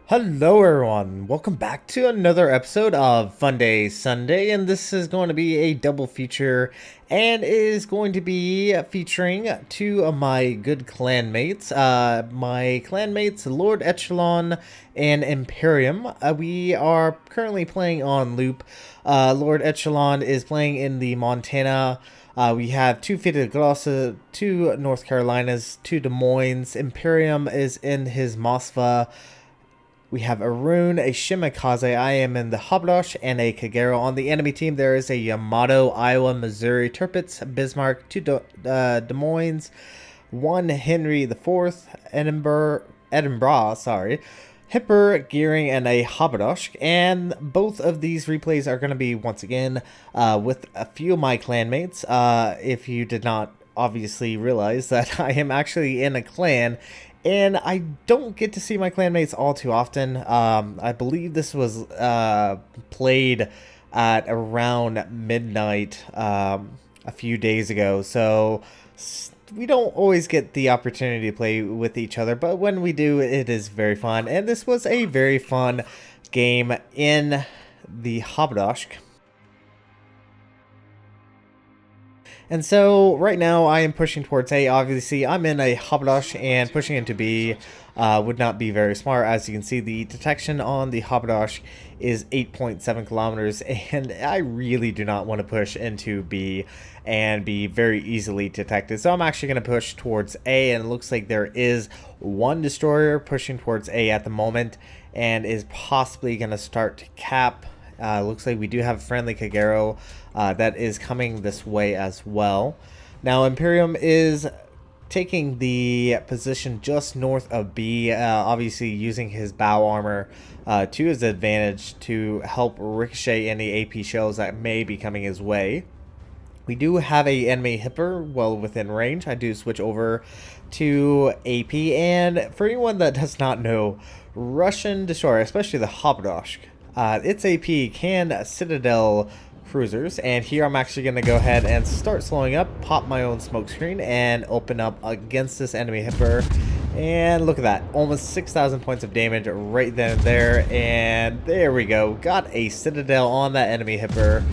Hello everyone, welcome back to another episode of Funday Sunday, and this is going to be a double feature and is going to be featuring two of my good clanmates, my clanmates Lord Echelon and Imperium. We are currently playing on loop. Lord Echelon is playing in the Montana. We have two Fita Grossa, two North Carolinas, two Des Moines. Imperium is in his Mosfa. We have a Rune, a Shimakaze, I am in the Habrosh, and a Kagero. On the enemy team, there is a Yamato, Iowa, Missouri, Tirpitz, Bismarck, two Des Moines, one Henry the Fourth, Edinburgh, sorry, Hipper, Gearing, and a Habrosh. And both of these replays are going to be, once again, with a few of my clanmates. If you did not obviously realize that I am actually in a clan, and I don't get to see my clanmates all too often. I believe this was played at around midnight a few days ago, so we don't always get the opportunity to play with each other, but when we do, it is very fun. And this was a very fun game in the Habrosh. And so right now I am pushing towards A. Obviously I'm in a Habrosh, and pushing into B would not be very smart. As you can see, the detection on the Habrosh is 8.7 kilometers, and I really do not want to push into B and be very easily detected. So I'm actually going to push towards A, and it looks like there is one destroyer pushing towards A at the moment and is possibly going to start to cap. Looks like we do have a friendly Kagero that is coming this way as well. Now Imperium is taking the position just north of B, obviously using his bow armor to his advantage to help ricochet any AP shells that may be coming his way. We do have a enemy Hipper well within range. I do switch over to AP, and for anyone that does not know, Russian destroyer, especially the Habrosh, its AP can Citadel cruisers, and here I'm actually going to go ahead and start slowing up, pop my own smoke screen, and open up against this enemy Hipper. And look at that, almost 6,000 points of damage right then and there, and there we go. Got a Citadel on that enemy Hipper,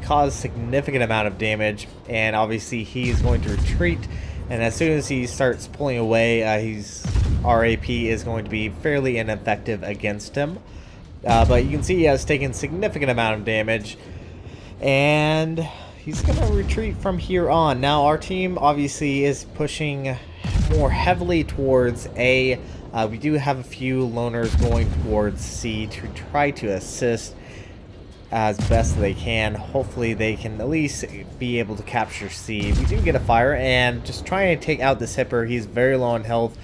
caused significant amount of damage, and obviously he's going to retreat. And as soon as he starts pulling away, our AP is going to be fairly ineffective against him. But you can see he has taken significant amount of damage, and he's going to retreat from here on. Now our team obviously is pushing more heavily towards A. We do have a few loners going towards C to try to assist as best they can. Hopefully they can at least be able to capture C. We do get a fire, and just trying to take out this Hipper. He's very low on health.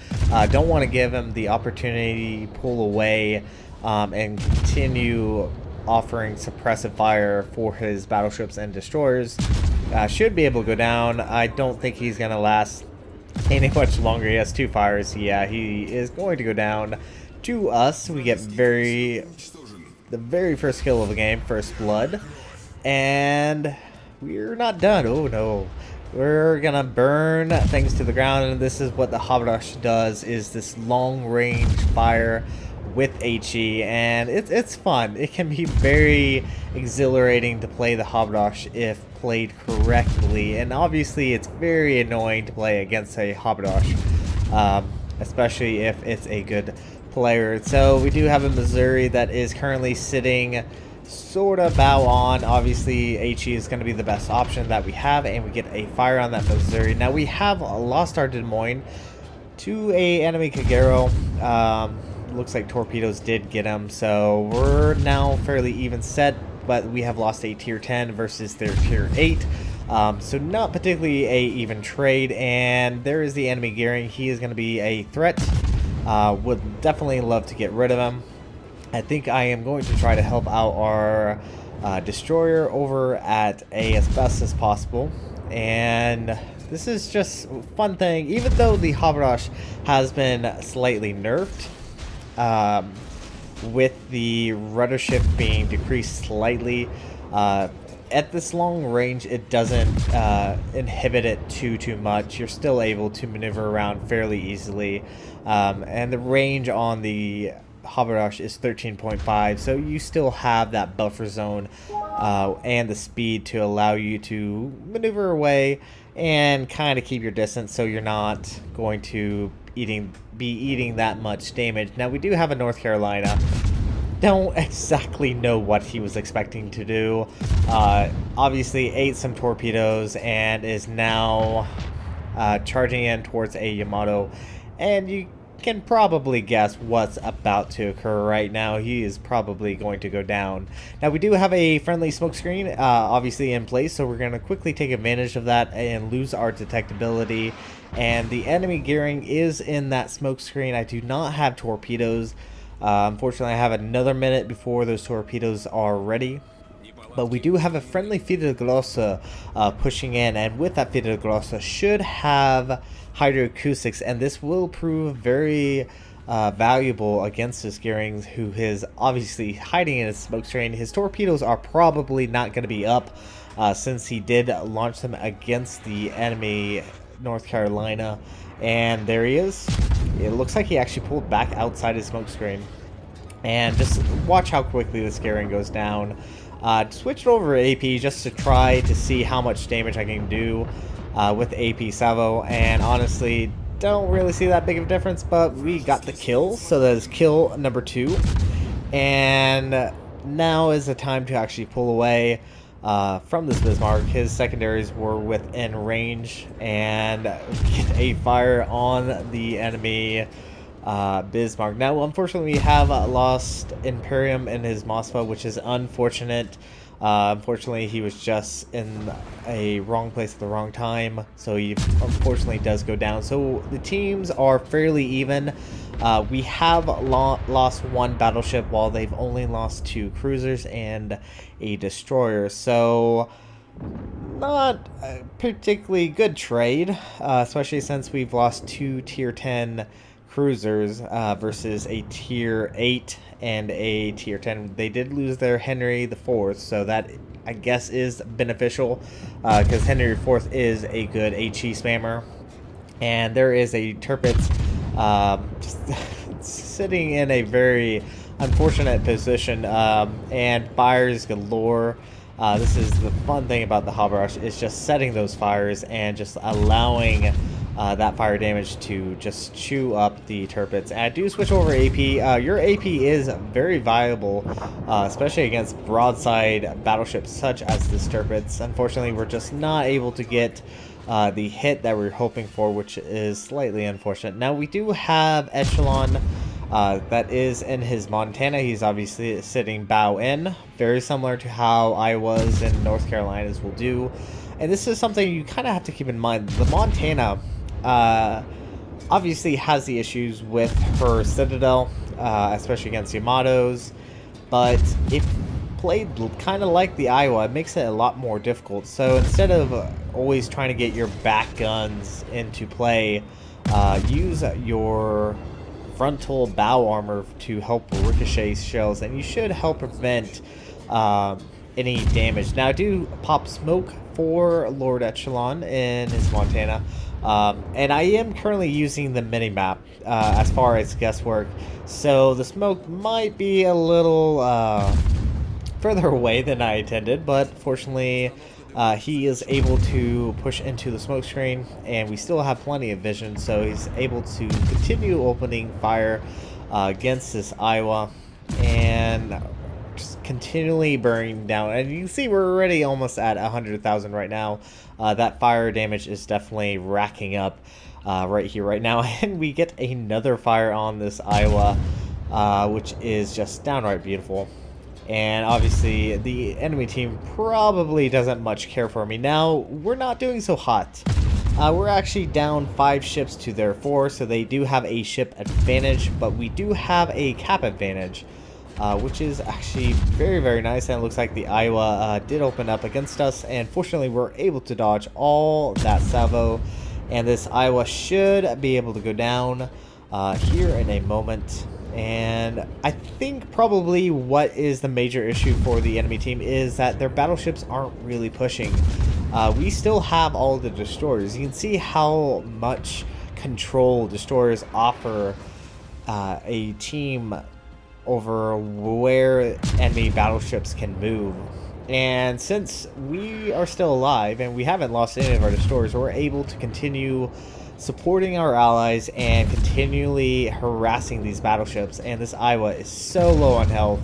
Don't want to give him the opportunity to pull away and continue offering suppressive fire for his battleships and destroyers. Should be able to go down. I don't think he's going to last any much longer. He has two fires. Yeah, he is going to go down to us. We get the very first kill of the game, first blood, and we're not done. Oh no. We're gonna burn things to the ground, and this is what the Habrosh does, is this long range fire with HE, and it's fun. It can be very exhilarating to play the Habrosh if played correctly, and obviously it's very annoying to play against a Habrosh, especially if it's a good player. So we do have a Missouri that is currently sitting sort of bow on. Obviously HE is going to be the best option that we have, and we get a fire on that Missouri. Now we have lost our Des Moines to a enemy Kagero. Looks like torpedoes did get him, so we're now fairly even set, but we have lost a tier 10 versus their tier 8. So not particularly a even trade, and there is the enemy Gearing. He is going to be a threat. Would definitely love to get rid of him. I think I am going to try to help out our destroyer over at A as best as possible, and this is just a fun thing. Even though the Habrosh has been slightly nerfed, with the rudder shift being decreased slightly, at this long range it doesn't inhibit it too much. You're still able to maneuver around fairly easily, and the range on the Haberdash is 13.5, so you still have that buffer zone and the speed to allow you to maneuver away and kind of keep your distance, so you're not going to be eating that much damage. Now we do have a North Carolina. Don't exactly know what he was expecting to do. Obviously ate some torpedoes and is now charging in towards a Yamato, and you can probably guess what's about to occur right now. He is probably going to go down. Now we do have a friendly smoke screen obviously in place, so we're going to quickly take advantage of that and lose our detectability. And the enemy gearing is in that smoke screen. I do not have torpedoes. Unfortunately, I have another minute before those torpedoes are ready. But we do have a friendly Fidel-Glossa pushing in, and with that Fidel-Glossa should have hydroacoustics, and this will prove very valuable against this gearing, who is obviously hiding in his smoke screen. His torpedoes are probably not going to be up since he did launch them against the enemy North Carolina. And there he is. It looks like he actually pulled back outside his smoke screen. And just watch how quickly this gearing goes down. Switched over to AP just to try to see how much damage I can do with AP Salvo, and honestly don't really see that big of a difference, but we got the kill, so that is kill number 2. And now is the time to actually pull away from this Bismarck. His secondaries were within range, and get a fire on the enemy Bismarck. Now unfortunately we have lost Imperium in his Moskva, which is unfortunate. Unfortunately he was just in a wrong place at the wrong time, so he unfortunately does go down. So the teams are fairly even. We have lost 1 battleship while they've only lost 2 cruisers and a destroyer, so not a particularly good trade, especially since we've lost 2 tier 10 cruisers versus a tier 8 and a tier 10. They did lose their Henry IV, so that I guess is beneficial because Henry IV is a good HE spammer. And there is a Tirpitz just sitting in a very unfortunate position and fires galore. This is the fun thing about the Haberdash, is just setting those fires and just allowing that fire damage to just chew up the Tirpitz. And I do switch over AP. Your AP is very viable, especially against broadside battleships such as this Tirpitz. Unfortunately, we're just not able to get the hit that we're hoping for, which is slightly unfortunate. Now we do have Echelon that is in his Montana. He's obviously sitting bow in, very similar to how I was in North Carolina's will do. And this is something you kind of have to keep in mind. The Montana obviously has the issues with her Citadel, especially against Yamatos, but if played kind of like the Iowa, it makes it a lot more difficult. So instead of always trying to get your back guns into play, use your frontal bow armor to help ricochet shells, and you should help prevent any damage. Now I do pop smoke for Lord Echelon in his Montana, and I am currently using the mini-map as far as guesswork, so the smoke might be a little further away than I intended, but fortunately he is able to push into the smoke screen, and we still have plenty of vision, so he's able to continue opening fire against this Iowa and just continually burning down. And you can see we're already almost at 100,000 right now. That fire damage is definitely racking up right here right now, and we get another fire on this Iowa, which is just downright beautiful. And obviously the enemy team probably doesn't much care for me. Now we're not doing so hot. We're actually down 5 ships to their 4, so they do have a ship advantage, but we do have a cap advantage, which is actually very, very nice. And it looks like the Iowa did open up against us, and fortunately we're able to dodge all that salvo, and this Iowa should be able to go down here in a moment. And I think probably what is the major issue for the enemy team is that their battleships aren't really pushing. We still have all the destroyers. You can see how much control destroyers offer a team over where enemy battleships can move. And since we are still alive and we haven't lost any of our destroyers, we're able to continue supporting our allies and continually harassing these battleships. And this Iowa is so low on health.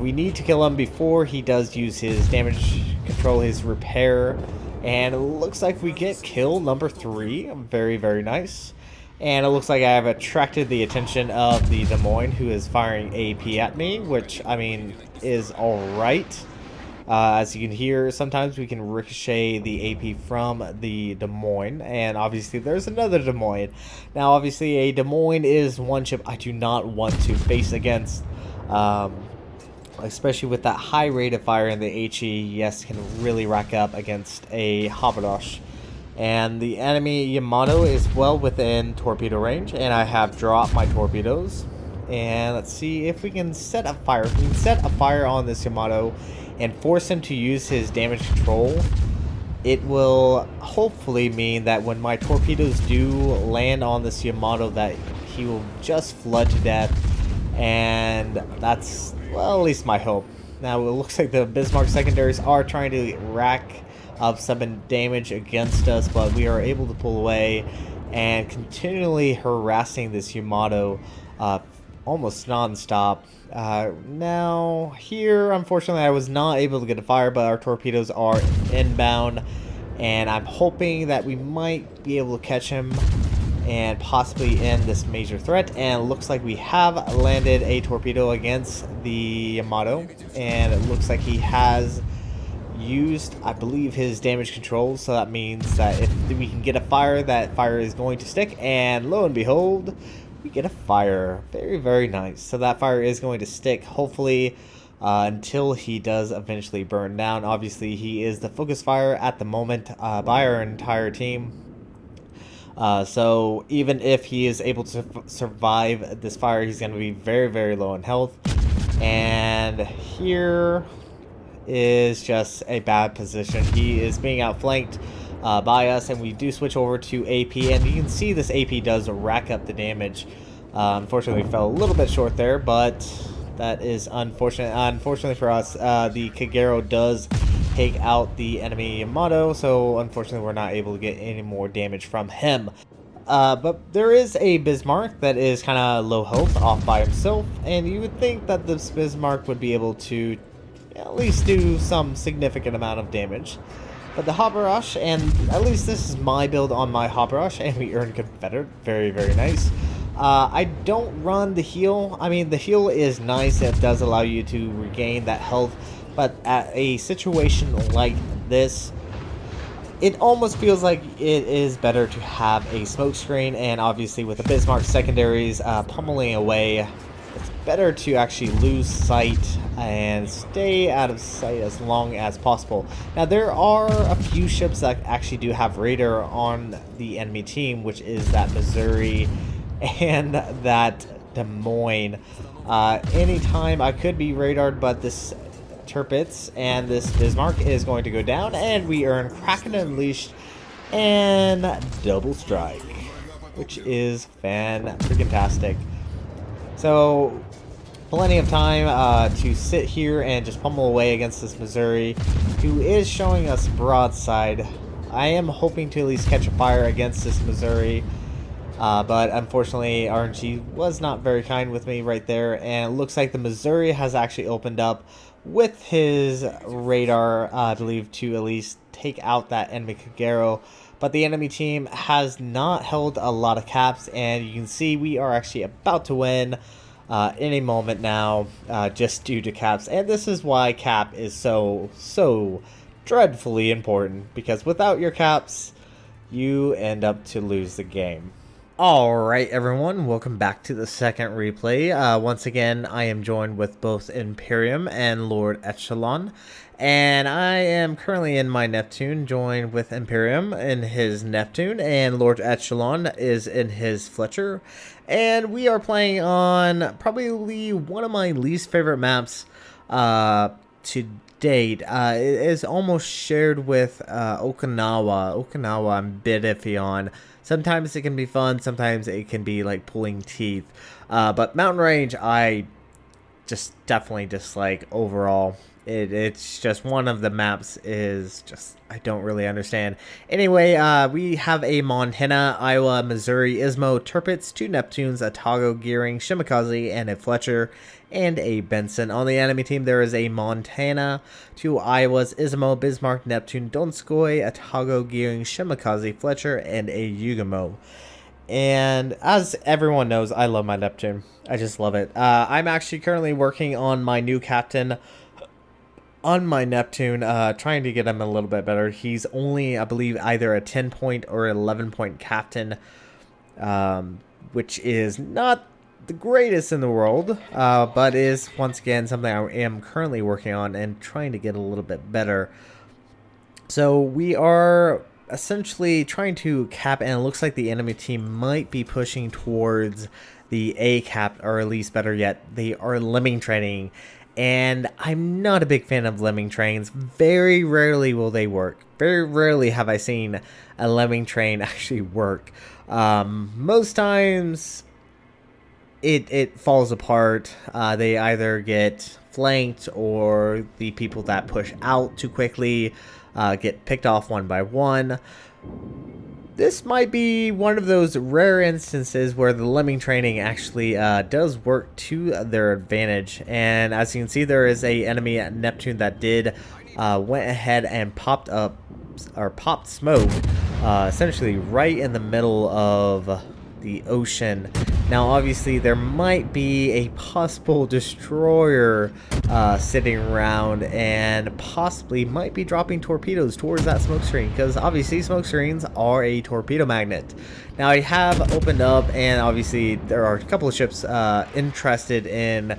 We need to kill him before he does use his damage control, his repair. And it looks like we get kill number 3. Very, very nice. And it looks like I have attracted the attention of the Des Moines, who is firing AP at me, which, I mean, is alright. As you can hear, sometimes we can ricochet the AP from the Des Moines, and obviously there's another Des Moines. Now, obviously, a Des Moines is one ship I do not want to face against, especially with that high rate of fire in the HE. Yes, can really rack up against a Haberdosh. And the enemy Yamato is well within torpedo range, and I have dropped my torpedoes. And let's see if we can set a fire. If we can set a fire on this Yamato and force him to use his damage control, it will hopefully mean that when my torpedoes do land on this Yamato, that he will just flood to death. And that's, well, at least my hope. Now, it looks like the Bismarck secondaries are trying to rack up some damage against us, but we are able to pull away and continually harassing this Yamato almost non-stop. Now, here, unfortunately, I was not able to get a fire, but our torpedoes are inbound, and I'm hoping that we might be able to catch him and possibly end this major threat. And it looks like we have landed a torpedo against the Yamato, and it looks like he has used, I believe, his damage control, so that means that if we can get a fire, that fire is going to stick, and lo and behold, we get a fire. Very, very nice. So that fire is going to stick, hopefully, until he does eventually burn down. Obviously, he is the focus fire at the moment by our entire team. So even if he is able to survive this fire, he's going to be very, very low in health. And here is just a bad position. He is being outflanked by us, and we do switch over to AP, and you can see this AP does rack up the damage. Unfortunately, we fell a little bit short there, but that is unfortunate. Unfortunately for us, the Kagero does take out the enemy Yamato, so unfortunately we're not able to get any more damage from him. But there is a Bismarck that is kind of low health off by himself, and you would think that this Bismarck would be able to at least do some significant amount of damage. But the Haberdosh, and at least this is my build on my Haberdosh, and we earn Confederate. Very, very nice. I don't run the heal. I mean, the heal is nice. It does allow you to regain that health. But at a situation like this, it almost feels like it is better to have a smoke screen. And obviously with the Bismarck secondaries pummeling away, it's better to actually lose sight and stay out of sight as long as possible. Now, there are a few ships that actually do have radar on the enemy team, which is that Missouri and that Des Moines. Anytime I could be radared, but this Tirpitz and this Bismarck is going to go down, and we earn Kraken Unleashed and Double Strike, which is fan-freaking-tastic. So, plenty of time to sit here and just pummel away against this Missouri, who is showing us broadside. I am hoping to at least catch a fire against this Missouri, but unfortunately RNG was not very kind with me right there, and it looks like the Missouri has actually opened up with his radar, I believe, to at least take out that enemy Kagero. But the enemy team has not held a lot of caps, and you can see we are actually about to win any moment now, just due to caps. And this is why cap is so dreadfully important, because without your caps, you end up to lose the game. Alright everyone, welcome back to the second replay. Once again, I am joined with both Imperium and Lord Echelon, and I am currently in my Neptune, joined with Imperium in his Neptune, and Lord Echelon is in his Fletcher, and we are playing on probably one of my least favorite maps to date. It is almost shared with Okinawa. Okinawa I'm a bit iffy on. Sometimes it can be fun, sometimes it can be like pulling teeth. But Mountain Range, I just definitely just like overall it's just one of the maps is just I don't really understand. Anyway, we have a Montana, Iowa, Missouri, Ismo, Tirpitz, 2 Neptunes, a Togo, Gearing, Shimakaze, and a Fletcher, and a Benson. On the enemy team, there is a Montana, 2 Iowas, Ismo, Bismarck, Neptune, Donskoy, a Togo, Gearing, Shimakaze, Fletcher, and a Yugamo. And as everyone knows, I love my Neptune. I just love it. I'm actually currently working on my new captain on my Neptune, trying to get him a little bit better. He's only, I believe, either a 10-point or 11-point captain, which is not the greatest in the world, but is, once again, something I am currently working on and trying to get a little bit better. So we are essentially trying to cap, and it looks like the enemy team might be pushing towards the A cap, or at least better yet, they are lemming training. And I'm not a big fan of lemming trains. Very rarely will they work. Very rarely have I seen a lemming train actually work. Most times it falls apart. They either get flanked, or the people that push out too quickly get picked off one by one. This might be one of those rare instances where the lemming training actually does work to their advantage. And as you can see, there is a enemy at Neptune that did went ahead and popped smoke essentially right in the middle of the ocean. Now obviously there might be a possible destroyer sitting around, and possibly might be dropping torpedoes towards that smoke screen, because obviously smoke screens are a torpedo magnet. Now I have opened up, and obviously there are a couple of ships interested in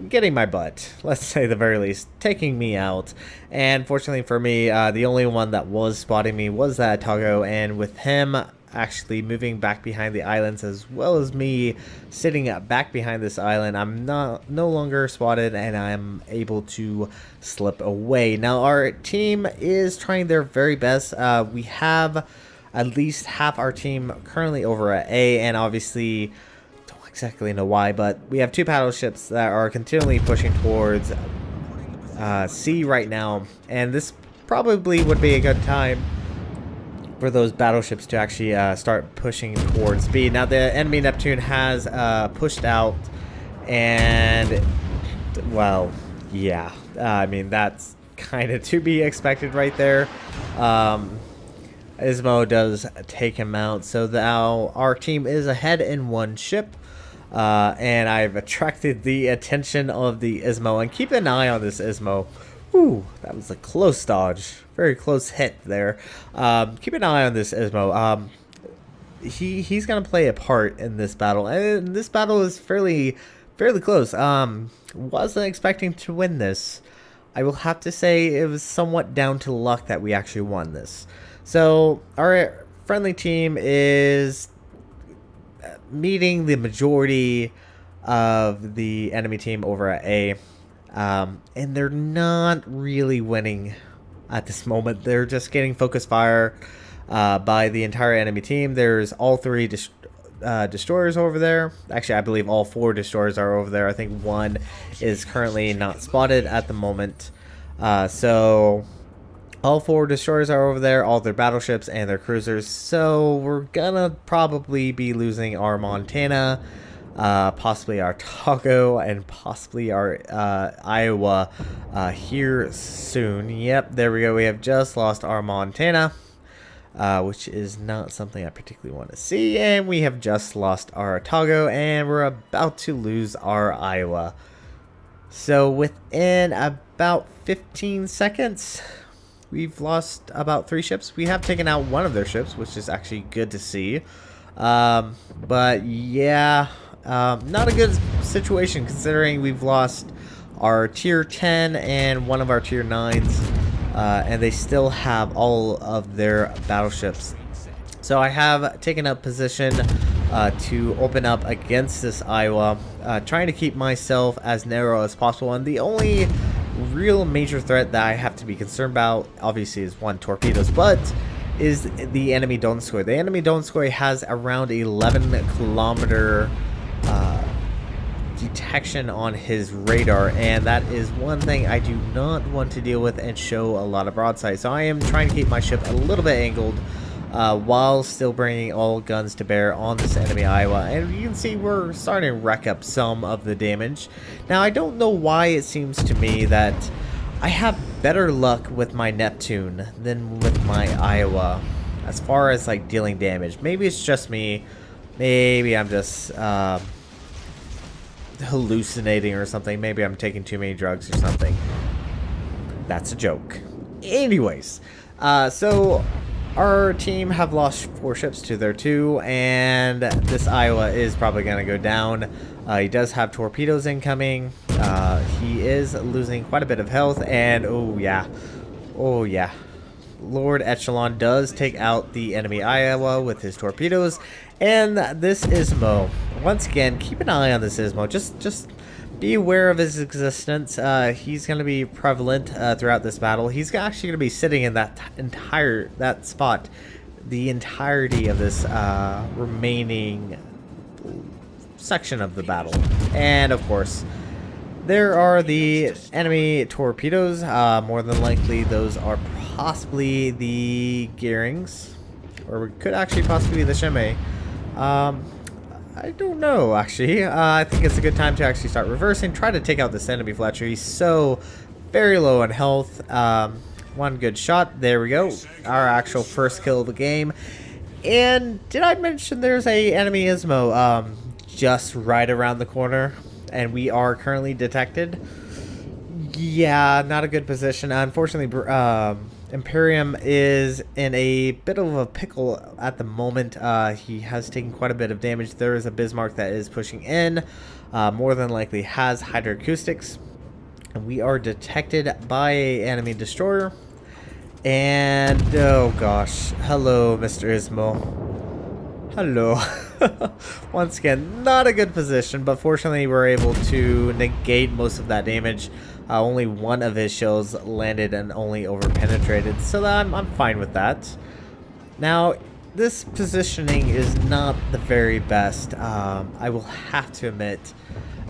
getting my butt, let's say the very least, taking me out. And fortunately for me, the only one that was spotting me was that Togo, and with him actually moving back behind the islands, as well as me sitting back behind this island, I'm no longer spotted, and I'm able to slip away. Now our team is trying their very best. We have at least half our team currently over at A, and obviously don't exactly know why, but we have 2 battleships that are continually pushing towards C right now, and this probably would be a good time for those battleships to actually start pushing towards B. Now the enemy Neptune has pushed out, and well, yeah, I mean that's kind of to be expected right there. Ismo does take him out, so now our team is ahead in 1 ship. And I've attracted the attention of the Ismo, and keep an eye on this Ismo. Ooh, that was a close dodge. Very close hit there. Keep an eye on this Ismo. He's gonna play a part in this battle, and this battle is fairly close. Wasn't expecting to win this. I will have to say it was somewhat down to luck that we actually won this. So our friendly team is meeting the majority of the enemy team over at A. And they're not really winning at this moment. They're just getting focus fire by the entire enemy team. There's all 3 destroyers over there. Actually, I believe all 4 destroyers are over there. I think 1 is currently not spotted at the moment. So all 4 destroyers are over there, all their battleships and their cruisers. So we're gonna probably be losing our Montana, possibly our Togo, and possibly our Iowa here soon. Yep, there we go. We have just lost our Montana, which is not something I particularly want to see. And we have just lost our Togo, and we're about to lose our Iowa. So within about 15 seconds, we've lost about 3 ships. We have taken out 1 of their ships, which is actually good to see. But yeah, not a good situation considering we've lost our tier 10 and 1 of our tier 9s, and they still have all of their battleships. So I have taken up position to open up against this Iowa, trying to keep myself as narrow as possible. And the only real major threat that I have to be concerned about, obviously, is 1, torpedoes, but is the enemy Donskoy. The enemy Donskoy has around 11 kilometer detection on his radar, and that is one thing I do not want to deal with and show a lot of broadside. So I am trying to keep my ship a little bit angled while still bringing all guns to bear on this enemy Iowa. And you can see we're starting to rack up some of the damage. Now, I don't know why it seems to me that I have better luck with my Neptune than with my Iowa as far as like dealing damage. Maybe it's just me. Maybe I'm just hallucinating or something. Maybe I'm taking too many drugs or something. That's a joke. Anyways, so our team have lost 4 ships to their 2, and this Iowa is probably going to go down. He does have torpedoes incoming. He is losing quite a bit of health, and oh yeah, Lord Echelon does take out the enemy Iowa with his torpedoes. And this Ismo, once again, keep an eye on this Ismo. Just be aware of his existence. He's going to be prevalent throughout this battle. He's actually going to be sitting in that spot the entirety of this remaining section of the battle. And of course, there are the enemy torpedoes. More than likely, those are possibly the gearings, or it could actually possibly be the Shimei. I don't know, actually. I think it's a good time to actually start reversing. Try to take out this enemy Fletcher. He's so very low on health. One good shot. There we go. Our actual first kill of the game. And did I mention there's a enemy Ismo just right around the corner? And we are currently detected. Yeah, not a good position. Unfortunately, Imperium is in a bit of a pickle at the moment. He has taken quite a bit of damage. There is a Bismarck that is pushing in. More than likely has hydroacoustics. And we are detected by an enemy destroyer. And, oh gosh. Hello, Mr. Ismo. Hello. Once again, not a good position, but fortunately we're able to negate most of that damage. Only one of his shells landed and only over-penetrated, so I'm fine with that. Now, this positioning is not the very best, I will have to admit.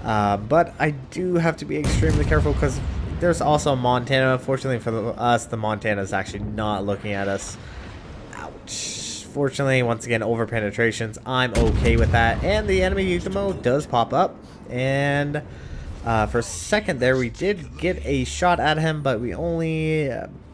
But I do have to be extremely careful because there's also Montana. Fortunately for us, the Montana is actually not looking at us. Ouch. Fortunately, once again, over penetrations. I'm okay with that. And the enemy Hakaym does pop up. And for a second there, we did get a shot at him, but we only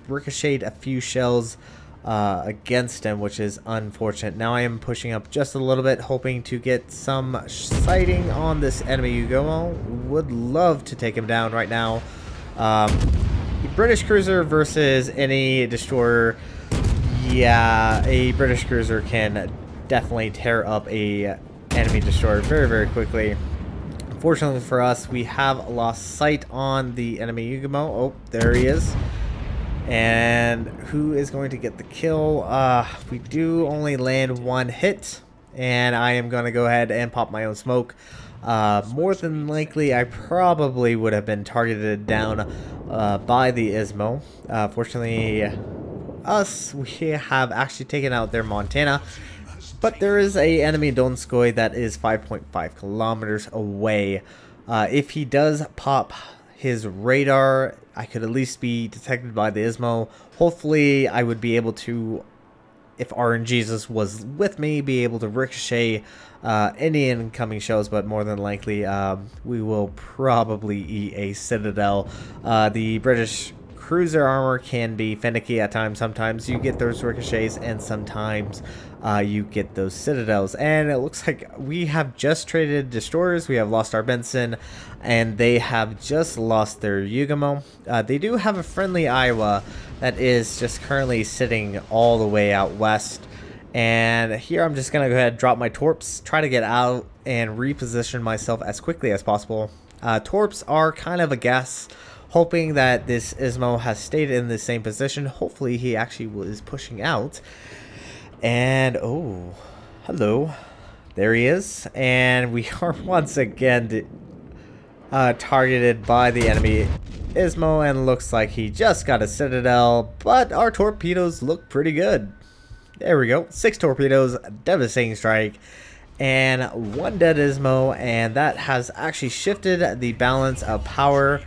ricocheted a few shells against him, which is unfortunate. Now I am pushing up just a little bit, hoping to get some sighting on this enemy Hakaym. Would love to take him down right now. British cruiser versus any destroyer. Yeah, a British cruiser can definitely tear up a enemy destroyer very, very quickly. Unfortunately for us, we have lost sight on the enemy Hakaym. Oh, there he is. And who is going to get the kill? We do only land 1 hit, and I am going to go ahead and pop my own smoke. More than likely, I probably would have been targeted down by the Ismo. Fortunately, we have actually taken out their Montana, but there is a enemy Donskoy that is 5.5 kilometers away. If he does pop his radar, I could at least be detected by the Ismo. Hopefully I would be able to, if RNGesus was with me, be able to ricochet any incoming shells, but more than likely we will probably eat a Citadel. The British cruiser armor can be finicky at times. Sometimes you get those ricochets, and sometimes you get those Citadels. And it looks like we have just traded destroyers. We have lost our Benson, and they have just lost their Hakaym. They do have a friendly Iowa that is just currently sitting all the way out west. And here I'm just going to go ahead and drop my torps, try to get out and reposition myself as quickly as possible. Torps are kind of a guess, hoping that this Ismo has stayed in the same position. Hopefully he actually was pushing out. And oh, hello, there he is. And we are once again targeted by the enemy Ismo, and looks like he just got a Citadel, but our torpedoes look pretty good. There we go, 6 torpedoes, devastating strike, and 1 dead Ismo, and that has actually shifted the balance of power,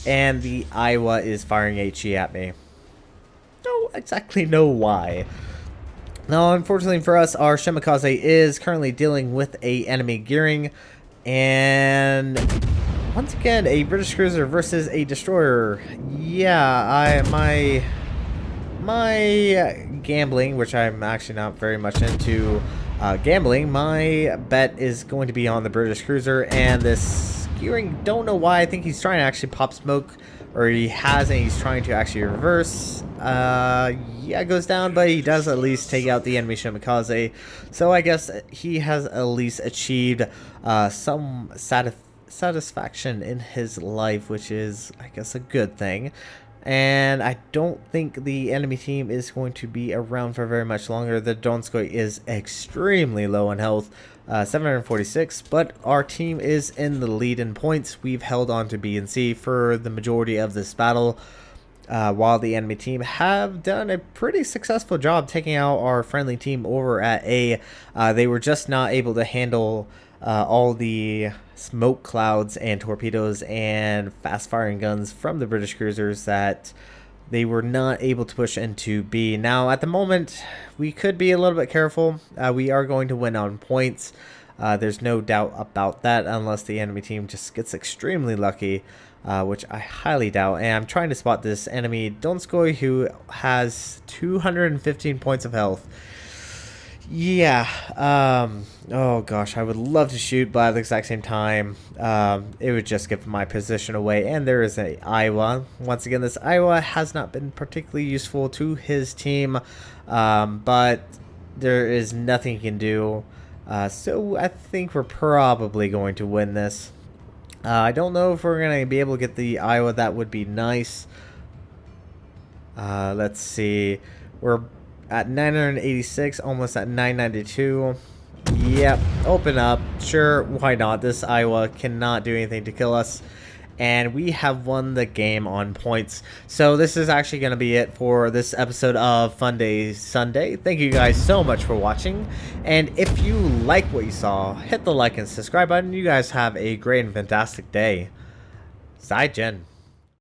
and the Iowa is firing HE at me. Don't exactly know why. Now, unfortunately for us, our Shimakaze is currently dealing with a enemy gearing, and once again, a British cruiser versus a destroyer. Yeah, my gambling, which I'm actually not very much into gambling, my bet is going to be on the British cruiser, and this gearing, don't know why. I think he's trying to actually pop smoke, or he has, and he's trying to actually reverse. Yeah, it goes down, but he does at least take out the enemy Shimakaze, so I guess he has at least achieved some satisfaction in his life, which is, I guess, a good thing. And I don't think the enemy team is going to be around for very much longer. The Donskoy is extremely low in health, 746, but our team is in the lead in points. We've held on to B and C for the majority of this battle, while the enemy team have done a pretty successful job taking out our friendly team over at A. They were just not able to handle all the smoke clouds and torpedoes and fast firing guns from the British cruisers that they were not able to push into B. Now, at the moment, we could be a little bit careful. We are going to win on points. There's no doubt about that, unless the enemy team just gets extremely lucky, which I highly doubt. And I'm trying to spot this enemy Donskoy, who has 215 points of health. Yeah, oh gosh, I would love to shoot, but at the exact same time, it would just give my position away. And there is a Iowa. Once again, this Iowa has not been particularly useful to his team, but there is nothing he can do. So I think we're probably going to win this. I don't know if we're going to be able to get the Iowa. That would be nice. Let's see. We're at 986, almost at 992. Yep, open up. Sure, why not? This Iowa cannot do anything to kill us. And we have won the game on points. So this is actually going to be it for this episode of Funday Sunday. Thank you guys so much for watching. And if you like what you saw, hit the like and subscribe button. You guys have a great and fantastic day. Zai Jin.